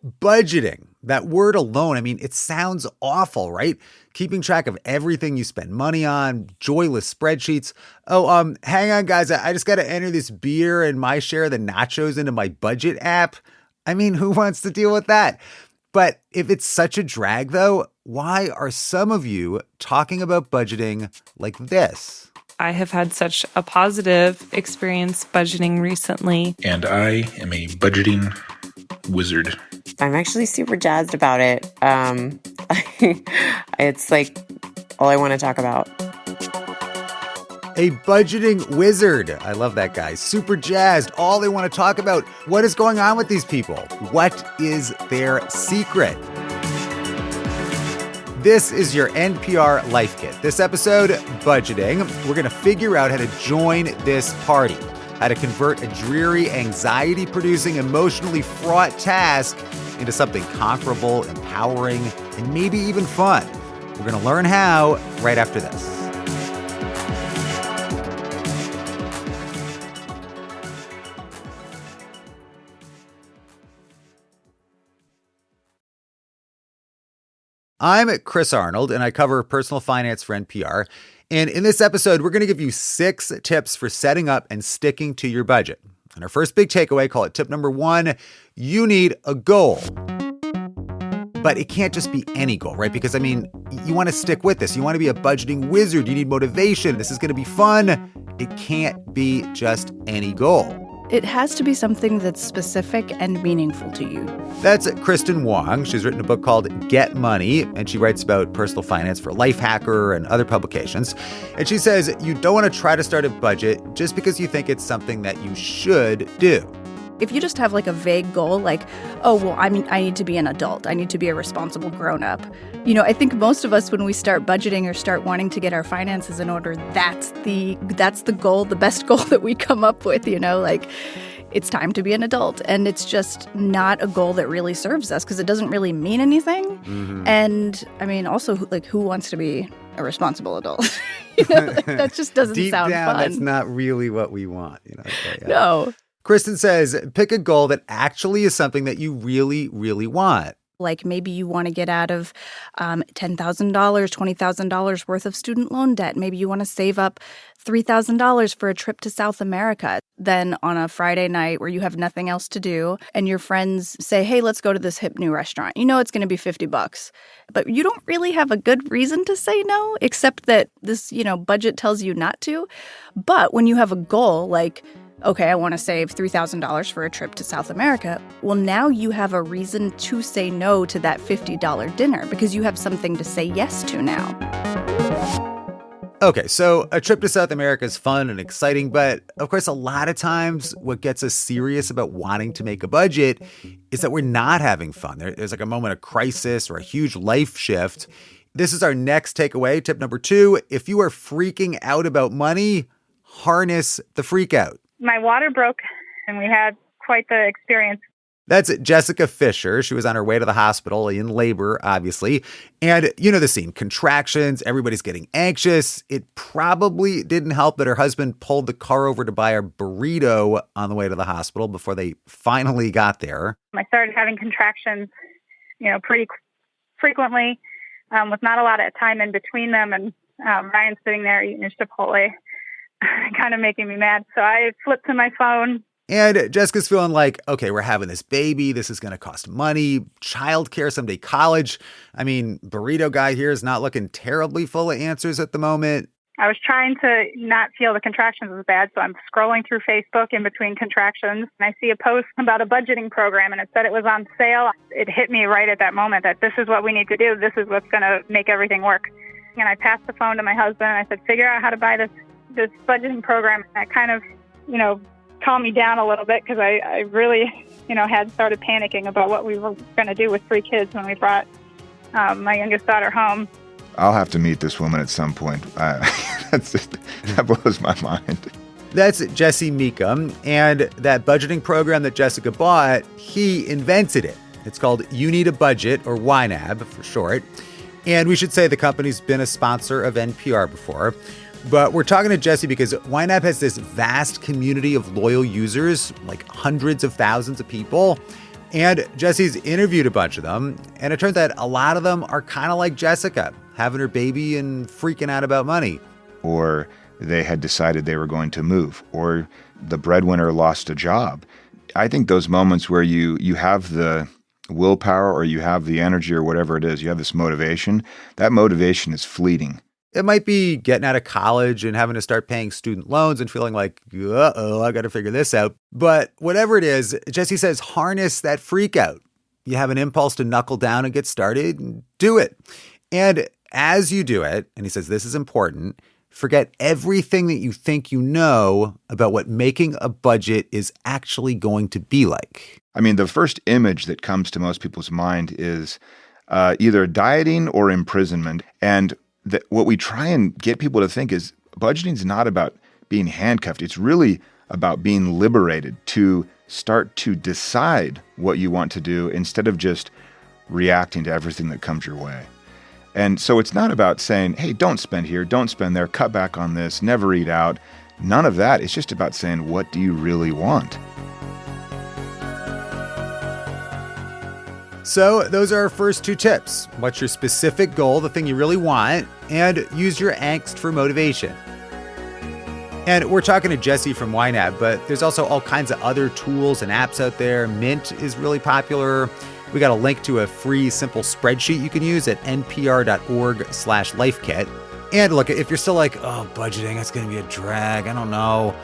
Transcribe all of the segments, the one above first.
budgeting, that word alone, I mean, it sounds awful, right? Keeping track of everything you spend money on, joyless spreadsheets. Oh, hang on, guys. I just got to enter this beer and my share of the nachos into my budget app. I mean, who wants to deal with that? But if it's such a drag, though, why are some of you talking about budgeting like this? I have had such a positive experience budgeting recently. And I am a budgeting wizard. I'm actually super jazzed about it. It's like all I want to talk about. A budgeting wizard. I love that guy. Super jazzed. All they want to talk about. What is going on with these people? What is their secret? This is your NPR Life Kit. This episode, budgeting. We're going to figure out how to join this party, how to convert a dreary, anxiety-producing, emotionally fraught task into something comparable, empowering, and maybe even fun. We're going to learn how right after this. I'm Chris Arnold, and I cover personal finance for NPR. And in this episode, we're going to give you 6 tips for setting up and sticking to your budget. And our first big takeaway, call it tip number 1, you need a goal. But it can't just be any goal, right? Because, I mean, you want to stick with this. You want to be a budgeting wizard. You need motivation. This is going to be fun. It can't be just any goal. It has to be something that's specific and meaningful to you. That's Kristen Wong. She's written a book called Get Money, and she writes about personal finance for Lifehacker and other publications. And she says you don't want to try to start a budget just because you think it's something that you should do. If you just have like a vague goal, like, oh, well, I need to be an adult. I need to be a responsible grown-up. You know, I think most of us, when we start budgeting or start wanting to get our finances in order, that's the goal, the best goal that we come up with, you know, like it's time to be an adult. And it's just not a goal that really serves us because it doesn't really mean anything. Mm-hmm. And I mean, also, like, who wants to be a responsible adult? You know, like, that just doesn't sound deep down, fun. That's not really what we want, you know. So, yeah. No. Kristen says, pick a goal that actually is something that you really, really want. Like maybe you want to get out of $10,000, $20,000 worth of student loan debt. Maybe you want to save up $3,000 for a trip to South America. Then on a Friday night where you have nothing else to do and your friends say, hey, let's go to this hip new restaurant. You know it's going to be $50, but you don't really have a good reason to say no, except that this, you know, budget tells you not to. But when you have a goal like, okay, I want to save $3,000 for a trip to South America. Well, now you have a reason to say no to that $50 dinner because you have something to say yes to now. Okay, so a trip to South America is fun and exciting, but of course, a lot of times what gets us serious about wanting to make a budget is that we're not having fun. There's like a moment of crisis or a huge life shift. This is our next takeaway, tip number 2. If you are freaking out about money, harness the freak out. My water broke, and we had quite the experience. That's Jessica Fisher. She was on her way to the hospital in labor, obviously. And you know the scene, contractions, everybody's getting anxious. It probably didn't help that her husband pulled the car over to buy a burrito on the way to the hospital before they finally got there. I started having contractions, you know, pretty frequently, with not a lot of time in between them. And Ryan's sitting there eating his Chipotle, kind of making me mad. So I flipped to my phone. And Jessica's feeling like, okay, we're having this baby. This is going to cost money, childcare, someday college. I mean, burrito guy here is not looking terribly full of answers at the moment. I was trying to not feel the contractions as bad, so I'm scrolling through Facebook in between contractions, and I see a post about a budgeting program, and it said it was on sale. It hit me right at that moment that this is what we need to do. This is what's going to make everything work. And I passed the phone to my husband, and I said, figure out how to buy this budgeting program. And that kind of, you know, calmed me down a little bit because I really, you know, had started panicking about what we were going to do with 3 kids when we brought my youngest daughter home. I'll have to meet this woman at some point. That blows my mind. That's Jesse Meekum, and that budgeting program that Jessica bought, he invented it. It's called You Need a Budget, or YNAB for short. And we should say the company's been a sponsor of NPR before. But we're talking to Jesse because YNAB has this vast community of loyal users, like hundreds of thousands of people. And Jesse's interviewed a bunch of them, and it turns out a lot of them are kind of like Jessica, having her baby and freaking out about money. Or they had decided they were going to move, or the breadwinner lost a job. I think those moments where you have the willpower or you have the energy or whatever it is, you have this motivation, that motivation is fleeting. It might be getting out of college and having to start paying student loans and feeling like, uh-oh, I got to figure this out. But whatever it is, Jesse says harness that freak out. You have an impulse to knuckle down and get started, do it. And as you do it, and he says this is important, forget everything that you think you know about what making a budget is actually going to be like. I mean, the first image that comes to most people's mind is either dieting or imprisonment. And what we try and get people to think is budgeting is not about being handcuffed. It's really about being liberated to start to decide what you want to do instead of just reacting to everything that comes your way. And so it's not about saying, hey, don't spend here, don't spend there, cut back on this, never eat out. None of that. It's just about saying, what do you really want? So those are our first two tips. What's your specific goal, the thing you really want, and use your angst for motivation. And we're talking to Jesse from YNAB, but there's also all kinds of other tools and apps out there. Mint is really popular. We got a link to a free, simple spreadsheet you can use at npr.org/lifekit. And look, if you're still like, oh, budgeting, that's going to be a drag, I don't know.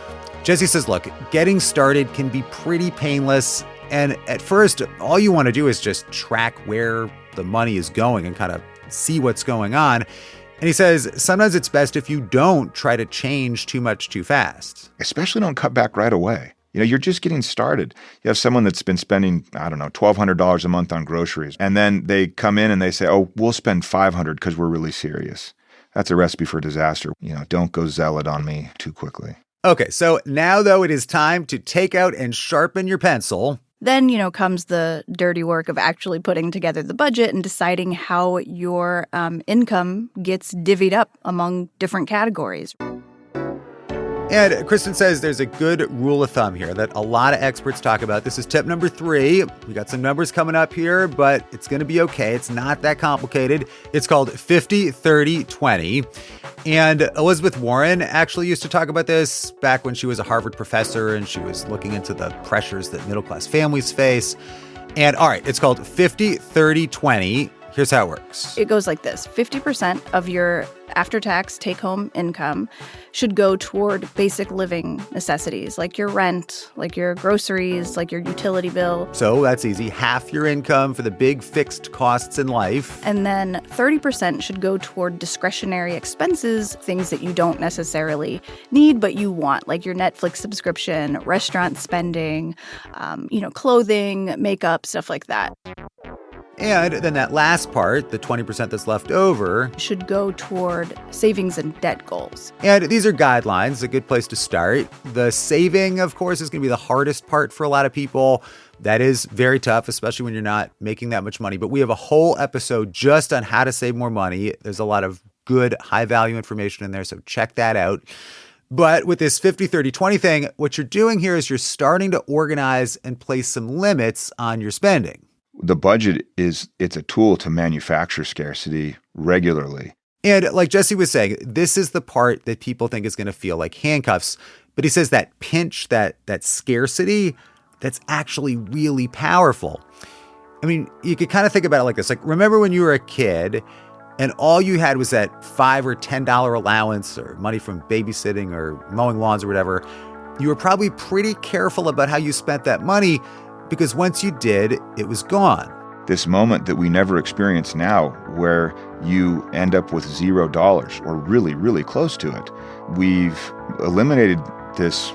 Jesse says, look, getting started can be pretty painless. And at first, all you want to do is just track where the money is going and kind of see what's going on. And he says, sometimes it's best if you don't try to change too much too fast. Especially don't cut back right away. You're just getting started. You have someone that's been spending, I don't know, $1,200 a month on groceries. And then they come in and they say, oh, we'll spend $500 because we're really serious. That's a recipe for disaster. Don't go zealot on me too quickly. Okay, so now, though, it is time to take out and sharpen your pencil. Then, comes the dirty work of actually putting together the budget and deciding how your income gets divvied up among different categories. And Kristen says there's a good rule of thumb here that a lot of experts talk about. This is tip number 3. We got some numbers coming up here, but it's going to be okay. It's not that complicated. It's called 50-30-20. And Elizabeth Warren actually used to talk about this back when she was a Harvard professor and she was looking into the pressures that middle-class families face. And all right, it's called 50-30-20. Here's how it works. It goes like this. 50% of your after-tax take-home income should go toward basic living necessities, like your rent, like your groceries, like your utility bill. So that's easy. Half your income for the big fixed costs in life. And then 30% should go toward discretionary expenses, things that you don't necessarily need but you want, like your Netflix subscription, restaurant spending, clothing, makeup, stuff like that. And then that last part, the 20% that's left over, should go toward savings and debt goals. And these are guidelines, a good place to start. The saving, of course, is going to be the hardest part for a lot of people. That is very tough, especially when you're not making that much money. But we have a whole episode just on how to save more money. There's a lot of good, high-value information in there, so check that out. But with this 50-30-20 thing, what you're doing here is you're starting to organize and place some limits on your spending. The budget it's a tool to manufacture scarcity regularly. And like Jesse was saying, this is the part that people think is going to feel like handcuffs. But he says that pinch, that scarcity, that's actually really powerful. I mean, you could kind of think about it like this. Like, remember when you were a kid and all you had was that $5 or $10 allowance or money from babysitting or mowing lawns or whatever. You were probably pretty careful about how you spent that money, because once you did, it was gone. This moment that we never experience now, where you end up with $0 or really, really close to it. We've eliminated this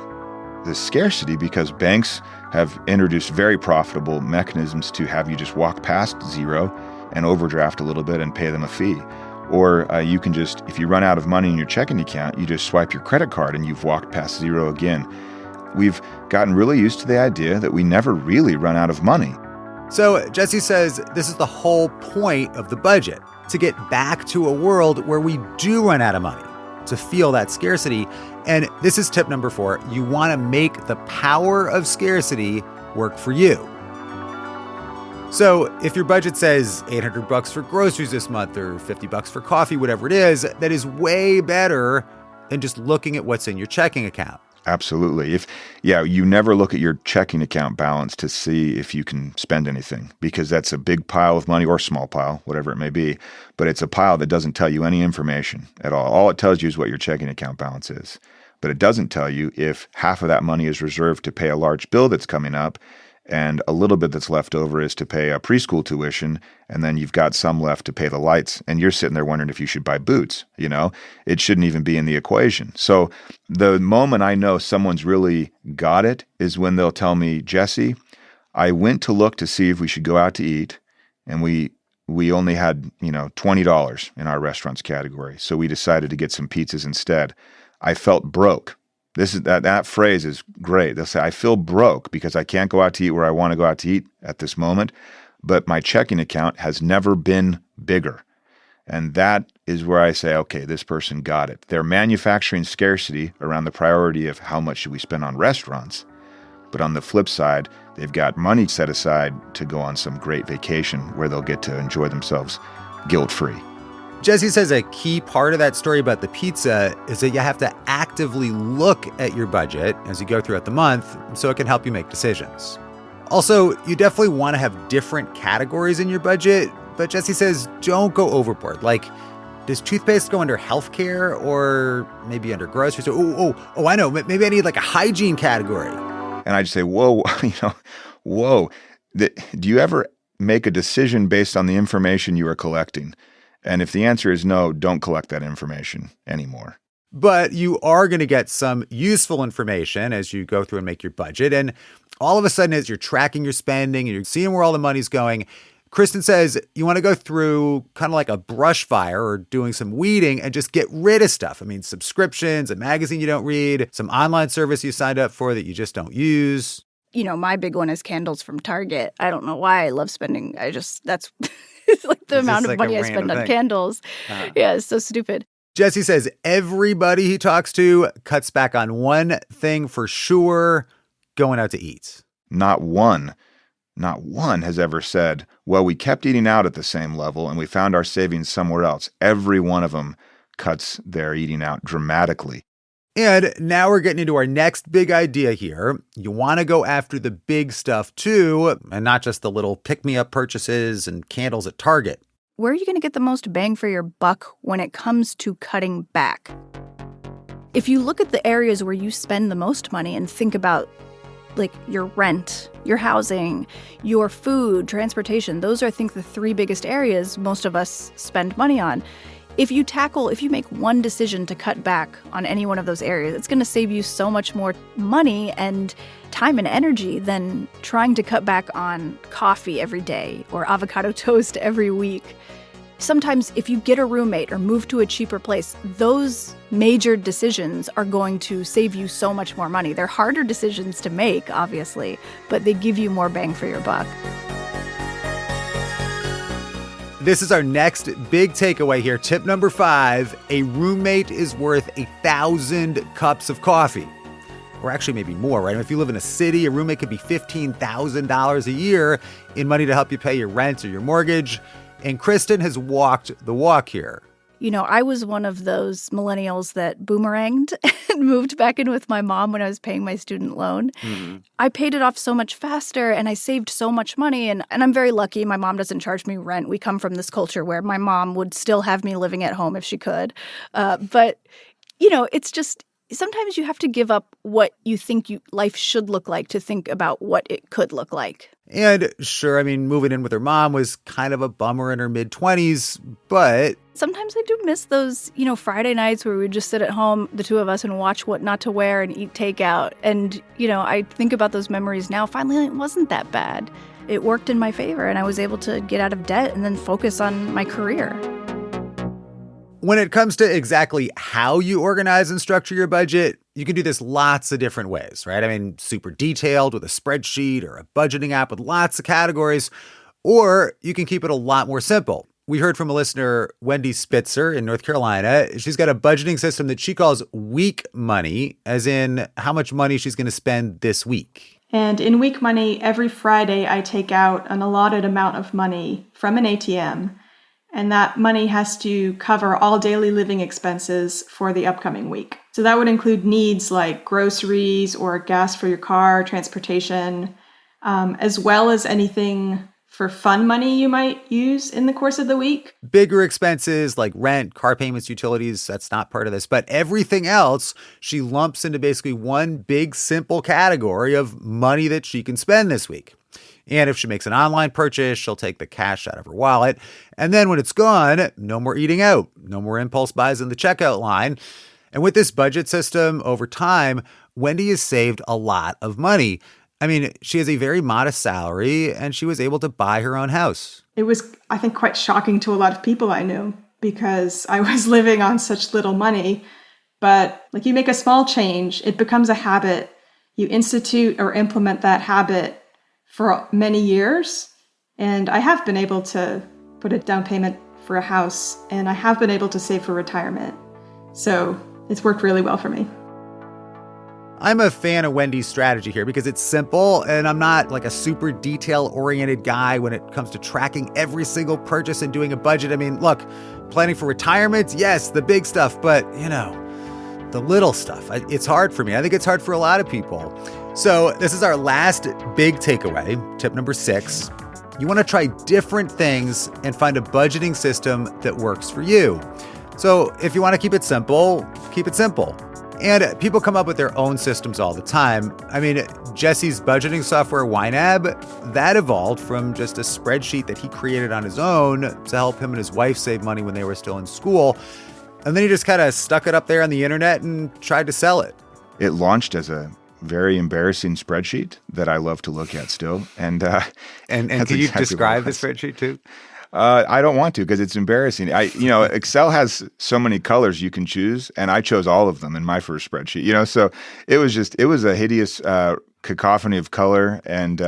scarcity because banks have introduced very profitable mechanisms to have you just walk past zero and overdraft a little bit and pay them a fee. Or you can just, if you run out of money in your checking account, you just swipe your credit card and you've walked past zero again. We've gotten really used to the idea that we never really run out of money. So Jesse says this is the whole point of the budget, to get back to a world where we do run out of money, to feel that scarcity. And this is tip number 4. You want to make the power of scarcity work for you. So if your budget says $800 for groceries this month or $50 for coffee, whatever it is, that is way better than just looking at what's in your checking account. Absolutely. You never look at your checking account balance to see if you can spend anything, because that's a big pile of money, or small pile, whatever it may be. But it's a pile that doesn't tell you any information at all. All it tells you is what your checking account balance is. But it doesn't tell you if half of that money is reserved to pay a large bill that's coming up, and a little bit that's left over is to pay a preschool tuition, and then you've got some left to pay the lights, and you're sitting there wondering if you should buy boots. It shouldn't even be in the equation. So the moment I know someone's really got it is when they'll tell me, Jesse, I went to look to see if we should go out to eat, and we only had, $20 in our restaurants category, so we decided to get some pizzas instead. I felt broke. That phrase is great. They'll say, I feel broke because I can't go out to eat where I want to go out to eat at this moment, but my checking account has never been bigger. And that is where I say, okay, this person got it. They're manufacturing scarcity around the priority of how much should we spend on restaurants. But on the flip side, they've got money set aside to go on some great vacation where they'll get to enjoy themselves guilt-free. Jesse says a key part of that story about the pizza is that you have to actively look at your budget as you go throughout the month so it can help you make decisions. Also, you definitely want to have different categories in your budget, but Jesse says don't go overboard. Like, does toothpaste go under healthcare or maybe under groceries? Oh, I know. Maybe I need like a hygiene category. And I just say, whoa. Do you ever make a decision based on the information you are collecting? And if the answer is no, don't collect that information anymore. But you are going to get some useful information as you go through and make your budget. And all of a sudden, as you're tracking your spending and you're seeing where all the money's going, Kristen says you want to go through kind of like a brush fire or doing some weeding and just get rid of stuff. I mean, subscriptions, a magazine you don't read, some online service you signed up for that you just don't use. My big one is candles from Target. I don't know why I love spending. That's it's like the amount of money I spend on candles. Yeah, it's so stupid. Jesse says everybody he talks to cuts back on one thing for sure: going out to eat. Not one has ever said, well, we kept eating out at the same level and we found our savings somewhere else. Every one of them cuts their eating out dramatically. And now we're getting into our next big idea here. You want to go after the big stuff too, and not just the little pick-me-up purchases and candles at Target. Where are you going to get the most bang for your buck when it comes to cutting back? If you look at the areas where you spend the most money and think about like your rent, your housing, your food, transportation, those are, I think, the three biggest areas most of us spend money on. If you make one decision to cut back on any one of those areas, it's going to save you so much more money and time and energy than trying to cut back on coffee every day or avocado toast every week. Sometimes if you get a roommate or move to a cheaper place, those major decisions are going to save you so much more money. They're harder decisions to make, obviously, but they give you more bang for your buck. This is our next big takeaway here. Tip number 5, a roommate is worth 1,000 cups of coffee. Or actually maybe more, right? If you live in a city, a roommate could be $15,000 a year in money to help you pay your rent or your mortgage. And Kristen has walked the walk here. I was one of those millennials that boomeranged and moved back in with my mom when I was paying my student loan. Mm-hmm. I paid it off so much faster and I saved so much money. And I'm very lucky. My mom doesn't charge me rent. We come from this culture where my mom would still have me living at home if she could. But it's just sometimes you have to give up what you think life should look like to think about what it could look like. And sure, moving in with her mom was kind of a bummer in her mid-20s, but sometimes I do miss those, Friday nights where we would just sit at home, the two of us, and watch What Not to Wear and eat takeout. And, I think about those memories now. Finally, it wasn't that bad. It worked in my favor, and I was able to get out of debt and then focus on my career. When it comes to exactly how you organize and structure your budget, you can do this lots of different ways, right? Super detailed with a spreadsheet or a budgeting app with lots of categories, or you can keep it a lot more simple. We heard from a listener, Wendy Spitzer in North Carolina. She's got a budgeting system that she calls week money, as in how much money she's going to spend this week. And in Week Money, every Friday I take out an allotted amount of money from an ATM, and that money has to cover all daily living expenses for the upcoming week. So that would include needs like groceries or gas for your car, transportation, as well as anything for fun money you might use in the course of the week. Bigger expenses like rent, car payments, utilities, that's not part of this. But everything else, she lumps into basically one big, simple category of money that she can spend this week. And if she makes an online purchase, she'll take the cash out of her wallet. And then when it's gone, no more eating out, no more impulse buys in the checkout line. And with this budget system, over time, Wendy has saved a lot of money. I mean, she has a very modest salary, and she was able to buy her own house. It was, I think, quite shocking to a lot of people I knew because I was living on such little money. But like, you make a small change, it becomes a habit. You institute or implement that habit for many years. And I have been able to put a down payment for a house, and I have been able to save for retirement. So it's worked really well for me. I'm a fan of Wendy's strategy here because it's simple, and I'm not like a super detail-oriented guy when it comes to tracking every single purchase and doing a budget. I mean, look, planning for retirement, yes, the big stuff, but, the little stuff, it's hard for me. I think it's hard for a lot of people. So this is our last big takeaway, tip number 6. You want to try different things and find a budgeting system that works for you. So if you want to keep it simple, keep it simple. And people come up with their own systems all the time. I mean, Jesse's budgeting software, YNAB, that evolved from just a spreadsheet that he created on his own to help him and his wife save money when they were still in school. And then he just kind of stuck it up there on the internet and tried to sell it. It launched as a very embarrassing spreadsheet that I love to look at still. And can you describe the spreadsheet too? I don't want to because it's embarrassing. Excel has so many colors you can choose, and I chose all of them in my first spreadsheet. So it was a hideous cacophony of color, and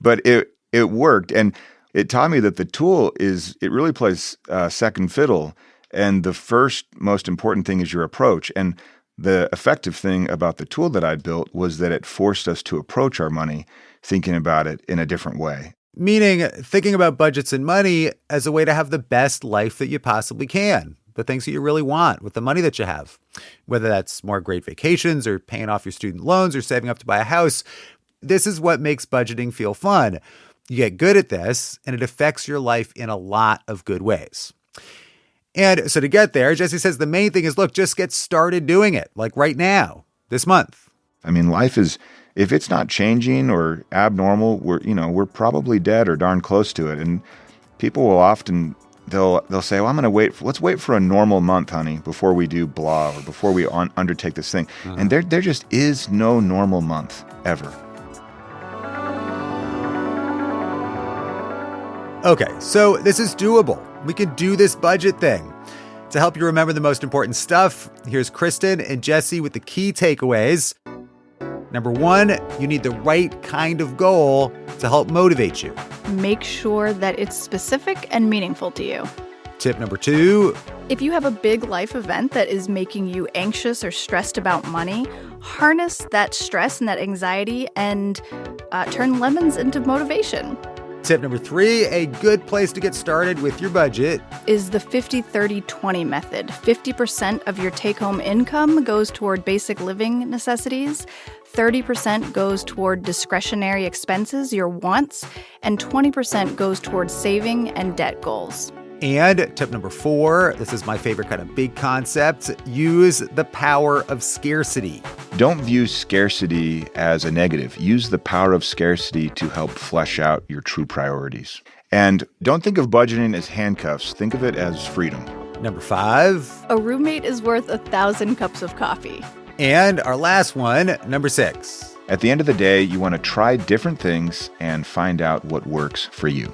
but it worked, and it taught me that the tool it really plays second fiddle, and the first most important thing is your approach. And the effective thing about the tool that I'd built was that it forced us to approach our money thinking about it in a different way. Meaning thinking about budgets and money as a way to have the best life that you possibly can, the things that you really want with the money that you have, whether that's more great vacations or paying off your student loans or saving up to buy a house. This is what makes budgeting feel fun. You get good at this, and it affects your life in a lot of good ways. And so to get there, Jesse says the main thing is, look, just get started doing it, like right now, this month. I mean, life is, if it's not changing or abnormal, we're probably dead or darn close to it. And people will often, they'll say, well, I'm going to let's wait for a normal month, honey, before we do blah, or before we undertake this thing. And there just is no normal month ever. Okay, so this is doable. We can do this budget thing. To help you remember the most important stuff, here's Kristen and Jesse with the key takeaways. Number 1, you need the right kind of goal to help motivate you. Make sure that it's specific and meaningful to you. Tip number 2, if you have a big life event that is making you anxious or stressed about money, harness that stress and that anxiety and turn lemons into motivation. Tip number 3, a good place to get started with your budget is the 50-30-20 method. 50% of your take-home income goes toward basic living necessities, 30% goes toward discretionary expenses, your wants, and 20% goes toward saving and debt goals. And tip number 4, this is my favorite kind of big concept, use the power of scarcity. Don't view scarcity as a negative. Use the power of scarcity to help flesh out your true priorities. And don't think of budgeting as handcuffs. Think of it as freedom. Number 5, a roommate is worth 1,000 cups of coffee. And our last one, number 6. At the end of the day, you want to try different things and find out what works for you.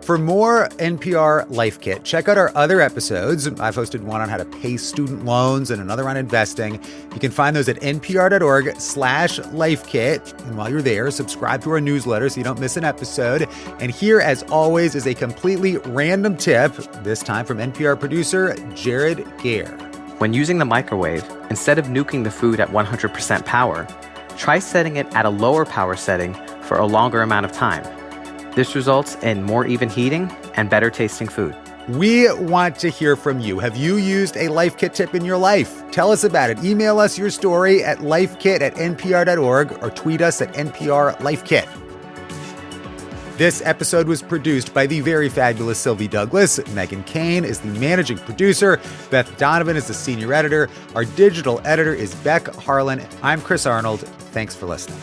For more NPR Life Kit, check out our other episodes. I've hosted one on how to pay student loans and another on investing. You can find those at npr.org/lifekit. And while you're there, subscribe to our newsletter so you don't miss an episode. And here, as always, is a completely random tip, this time from NPR producer Jared Gare. When using the microwave, instead of nuking the food at 100% power, try setting it at a lower power setting for a longer amount of time. This results in more even heating and better tasting food. We want to hear from you. Have you used a Life Kit tip in your life? Tell us about it. Email us your story at lifekit@npr.org or tweet us at NPRLifeKit. This episode was produced by the very fabulous Sylvie Douglas. Megan Kane is the managing producer. Beth Donovan is the senior editor. Our digital editor is Beck Harlan. I'm Chris Arnold. Thanks for listening.